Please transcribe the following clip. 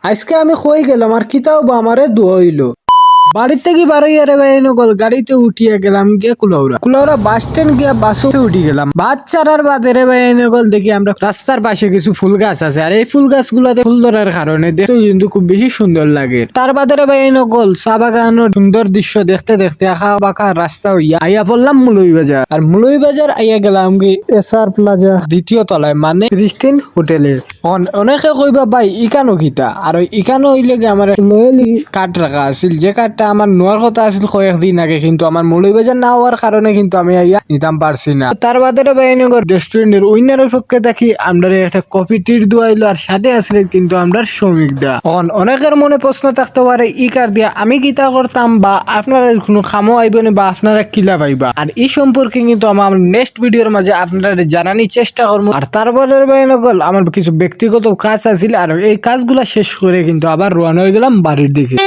আজকে আমি কই গেলাম আর কিতাও বা আমারে দোয়াইলো বাড়ির থেকে বাড়াইয়া রে ভাই নগল গাড়িতে উঠিয়া গেলাম গিয়ে কুলাউরা বাস স্ট্যান্ড গিয়া বাসে উঠি গেলাম বাস ছাড়ার বাদে রে ভাই নগল দেখি আমরা রাস্তার পাশে কিছু ফুল গাছ আছে আর এই ফুল গাছ গুলাতে ফুল ধরার কারণে দেখতে কিন্তু খুব বেশি সুন্দর লাগে তার বাদে রে ভাই নগল চা বাগানোর সুন্দর দৃশ্য দেখতে দেখতে আঁকা বাঁকা রাস্তা হইয়া আইয়া পড়লাম মুলই বাজার আর মুলই বাজার আইয়া গেলাম কি এসআর প্লাজা দ্বিতীয় তলায় মানে ক্রিস্টিন হোটেলের অনেকে কইবা ভাই ইকানো কিতা আর ওই ইকানো হইলে কি আমার লয়ালি কার্ড রাখা আছিল যে কার্ডটা আমার নেওয়ার কথা আছিল কয়েকদিন আগে কিন্তু আমার মৌলভীবাজার না হওয়ার কারণে কিন্তু আমি আইয়া নিতাম পারছি না তার বাদে বাইনগর রেস্টুরেন্টের উইনারের পক্ষে দেখি আমরা একটা কফি টির দোয়াইলো আর সাথে আসলে কিন্তু আমরা শ্রমিক দা অনেকের মনে প্রশ্ন থাকতে পারে ই কার্ড দিয়া আমি কিতা করতাম বা আপনারা কোনো খামো আইবেন বা আপনারা কিলা পাইবা আর এই সম্পর্কে কিন্তু আমার নেক্সট ভিডিওর মাঝে আপনারা জানানোর চেষ্টা করবো আর তারপরে বাইনগল আমার কিছু ব্যক্তিগত কাজ আছিল আর এই কাজগুলা শেষ করে কিন্তু আবার রওনা হয়ে গেলাম বাড়ির দিকে।